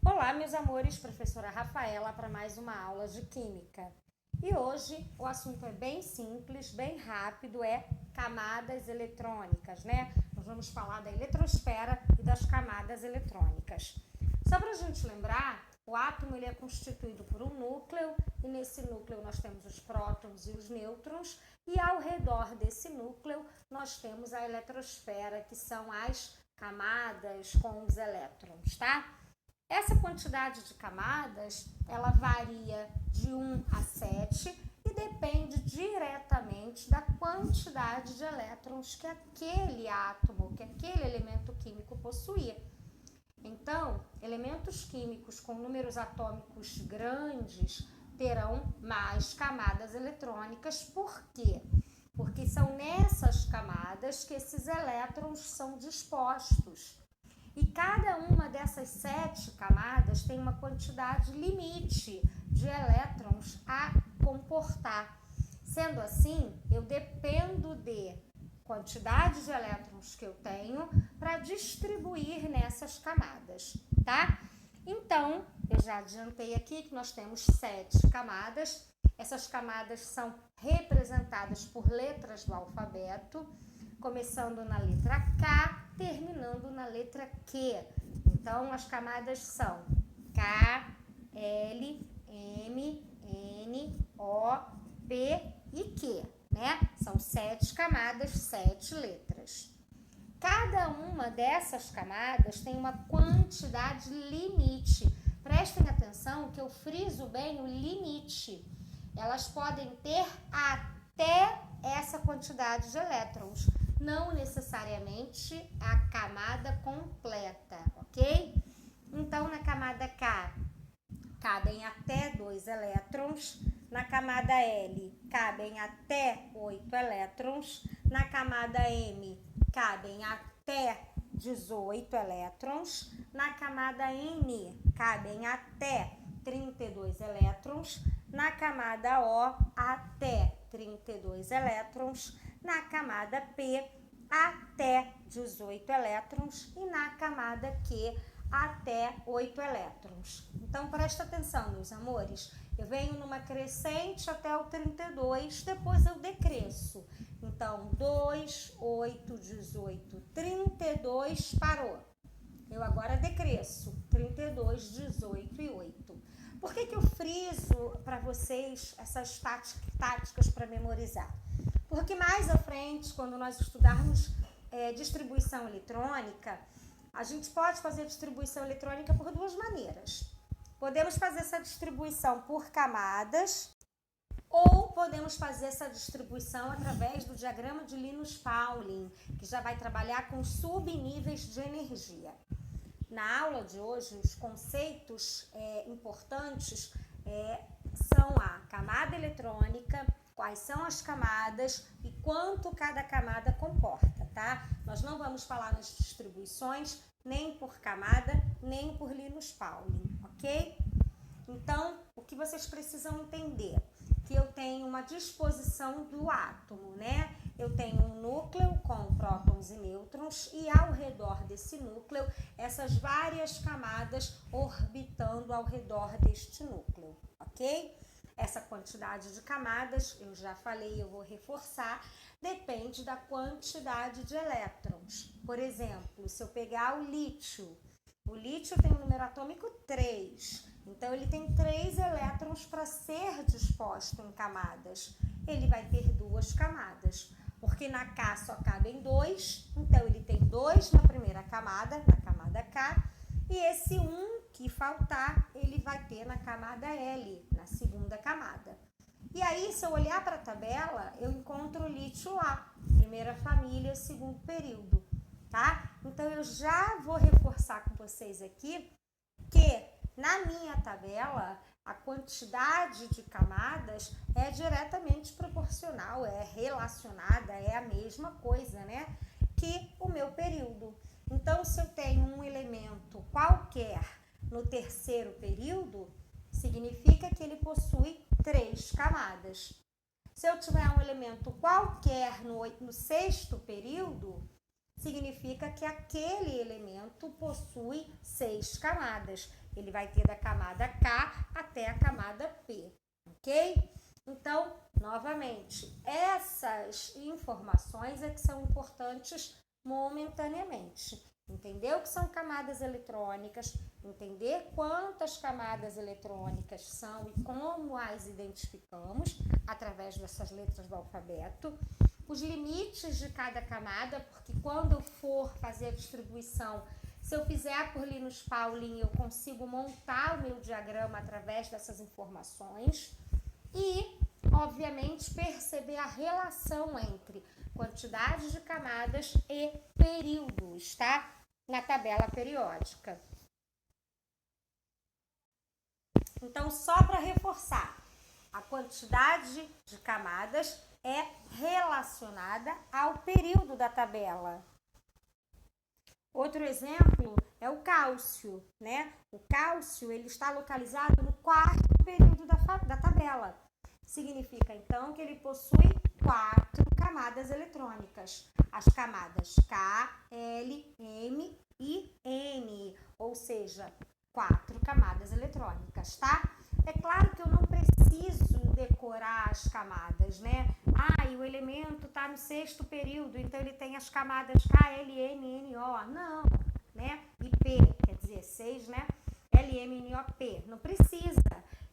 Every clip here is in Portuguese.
Olá, meus amores, professora Rafaela para mais uma aula de Química. E hoje o assunto é bem simples, bem rápido, é camadas eletrônicas, né? Nós vamos falar da eletrosfera e das camadas eletrônicas. Só para a gente lembrar, o átomo ele é constituído por um núcleo e nesse núcleo nós temos os prótons e os nêutrons e ao redor desse núcleo nós temos a eletrosfera, que são as camadas com os elétrons, tá? Essa quantidade de camadas, ela varia de 1 a 7 e depende diretamente da quantidade de elétrons que aquele átomo, que aquele elemento químico possuía. Então, elementos químicos com números atômicos grandes terão mais camadas eletrônicas. Por quê? Porque são nessas camadas que esses elétrons são dispostos. E cada uma dessas 7 camadas tem uma quantidade limite de elétrons a comportar. Sendo assim, eu dependo de quantidade de elétrons que eu tenho para distribuir nessas camadas, tá? Então, eu já adiantei aqui que nós temos 7 camadas. Essas camadas são representadas por letras do alfabeto, começando na letra K, terminando na letra Q. Então, as camadas são K, L, M, N, O, P e Q, né? São 7 camadas, 7 letras. Cada uma dessas camadas tem uma quantidade limite. Prestem atenção que eu friso bem o limite. Elas podem ter até essa quantidade de elétrons, não necessariamente a camada completa, ok? Então, na camada K, cabem até 2 elétrons, na camada L, cabem até 8 elétrons, na camada M, cabem até 18 elétrons, na camada N, cabem até 32 elétrons, na camada O, até 32 elétrons, na camada P, até 18 elétrons e na camada Q, até 8 elétrons. Então, presta atenção, meus amores. Eu venho numa crescente até o 32, depois eu decresço. Então, 2, 8, 18, 32, parou. Eu agora decresço, 32, 18 e 8. Por que eu friso para vocês essas táticas para memorizar? Porque mais à frente, quando nós estudarmos distribuição eletrônica, a gente pode fazer distribuição eletrônica por duas maneiras. Podemos fazer essa distribuição por camadas ou podemos fazer essa distribuição através do diagrama de Linus-Pauling, que já vai trabalhar com subníveis de energia. Na aula de hoje, os conceitos importantes são a camada eletrônica, quais são as camadas e quanto cada camada comporta, tá? Nós não vamos falar nas distribuições nem por camada, nem por Linus-Pauling, ok? Então, o que vocês precisam entender? Que eu tenho uma disposição do átomo, né? Eu tenho um núcleo com prótons e nêutrons e ao redor desse núcleo, essas várias camadas orbitando ao redor deste núcleo, ok? Essa quantidade de camadas, eu já falei, eu vou reforçar, depende da quantidade de elétrons. Por exemplo, se eu pegar o lítio tem um número atômico 3, então ele tem 3 elétrons para ser disposto em camadas. Ele vai ter 2 camadas, porque na K só cabem 2, então ele tem 2 na primeira camada, na camada K, e esse 1 que faltar, ele vai ter na camada L, na segunda camada. E aí, se eu olhar para a tabela, eu encontro o lítio lá, primeira família, segundo período, tá? Então, eu já vou reforçar com vocês aqui que na minha tabela, a quantidade de camadas é diretamente proporcional, é relacionada, é a mesma coisa, né? Que o meu período. Então, se eu tenho um elemento qualquer no terceiro período, significa que ele possui 3 camadas. Se eu tiver um elemento qualquer no sexto período, significa que aquele elemento possui 6 camadas. Ele vai ter da camada K até a camada P, ok? Então, novamente, essas informações é que são importantes momentaneamente. Entender o que são camadas eletrônicas, entender quantas camadas eletrônicas são e como as identificamos através dessas letras do alfabeto, os limites de cada camada, porque quando eu for fazer a distribuição, se eu fizer por Linus Pauling, eu consigo montar o meu diagrama através dessas informações e, obviamente, perceber a relação entre quantidade de camadas e períodos, tá? Na tabela periódica. Então, só para reforçar, a quantidade de camadas é relacionada ao período da tabela. Outro exemplo é o cálcio, né? O cálcio, ele está localizado no quarto período da tabela. Significa, então, que ele possui 4 camadas eletrônicas. As camadas K, L, M e N, ou seja, 4 camadas eletrônicas, tá? É claro que eu não preciso decorar as camadas, né? E o elemento está no 6º período, então ele tem as camadas K, L, M, N, O. Não, né? E P, quer dizer, 6, né? L, M, N, O, P. Não precisa.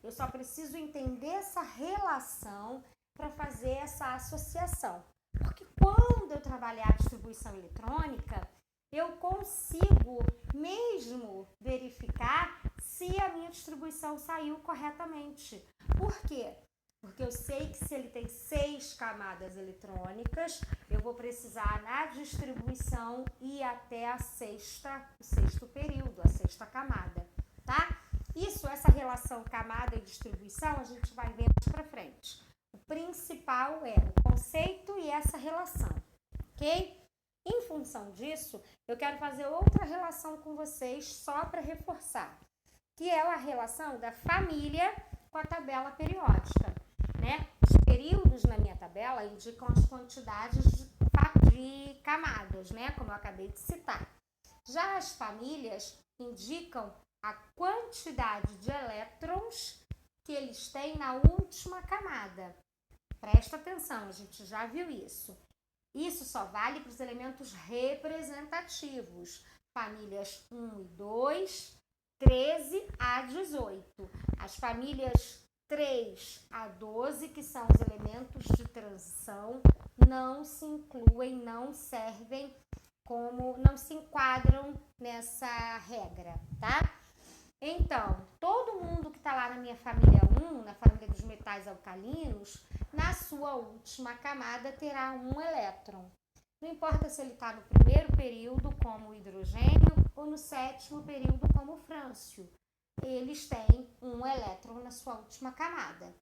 Eu só preciso entender essa relação para fazer essa associação. Porque quando eu trabalhar a distribuição eletrônica, eu consigo mesmo verificar se a minha distribuição saiu corretamente. Por quê? Porque eu sei que se ele tem 6 camadas eletrônicas, eu vou precisar na distribuição ir até o 6º período, a 6ª camada, tá? Essa relação camada e distribuição, a gente vai ver mais pra frente. O principal é o conceito e essa relação, ok? Em função disso, eu quero fazer outra relação com vocês só para reforçar, que é a relação da família com a tabela periódica, né? Os períodos na minha tabela indicam as quantidades de camadas, né? Como eu acabei de citar. Já as famílias indicam a quantidade de elétrons que eles têm na última camada. Presta atenção, a gente já viu isso. Isso só vale para os elementos representativos. Famílias 1 e 2, 13 a 18. As famílias 3 a 12, que são os elementos de transição, não se incluem, não servem como, não se enquadram nessa regra, tá? Então, todo mundo que está lá na minha família 1, na família dos metais alcalinos, na sua última camada terá um elétron. Não importa se ele está no primeiro período como o hidrogênio ou no 7º período como o frâncio. Eles têm um elétron na sua última camada.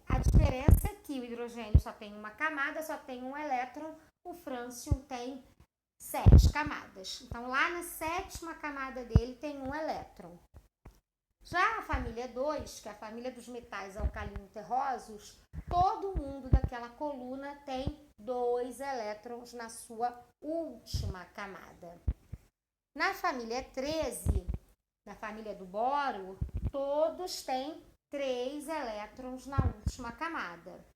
A diferença é que o hidrogênio só tem uma camada, só tem um elétron, o frâncio tem 7 camadas. Então, lá na 7ª camada dele tem um elétron. Já a família 2, que é a família dos metais alcalino-terrosos, todo mundo daquela coluna tem 2 elétrons na sua última camada. Na família 13, na família do boro, todos têm 3 elétrons na última camada.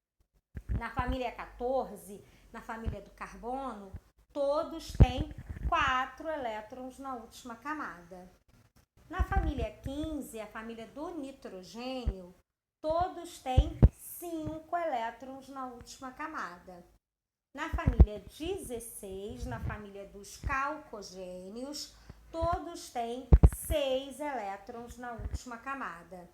Na família 14, na família do carbono, todos têm 4 elétrons na última camada. Na família 15, a família do nitrogênio, todos têm 5 elétrons na última camada. Na família 16, na família dos calcogênios, todos têm 6 elétrons na última camada.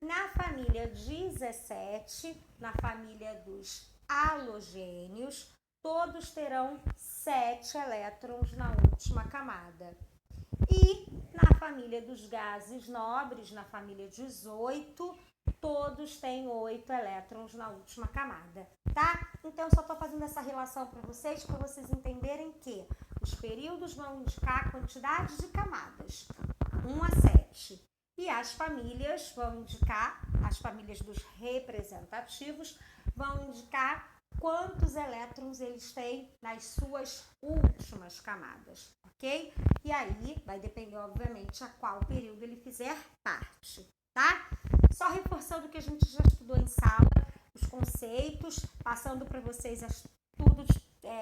Na família 17, na família dos halogênios, todos terão 7 elétrons na última camada. E na família dos gases nobres, na família 18, todos têm 8 elétrons na última camada, tá? Então, eu só estou fazendo essa relação para vocês entenderem que os períodos vão indicar a quantidade de camadas, 1 a 7. E as famílias vão indicar, as famílias dos representativos, vão indicar quantos elétrons eles têm nas suas últimas camadas, ok? E aí vai depender, obviamente, a qual período ele fizer parte, tá? Só reforçando o que a gente já estudou em sala, os conceitos, passando para vocês tudo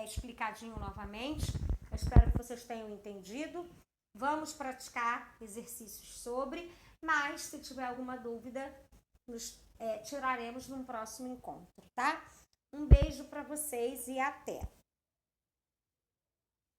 explicadinho novamente. Eu espero que vocês tenham entendido. Vamos praticar exercícios sobre, mas se tiver alguma dúvida, tiraremos num próximo encontro, tá? Um beijo para vocês e até!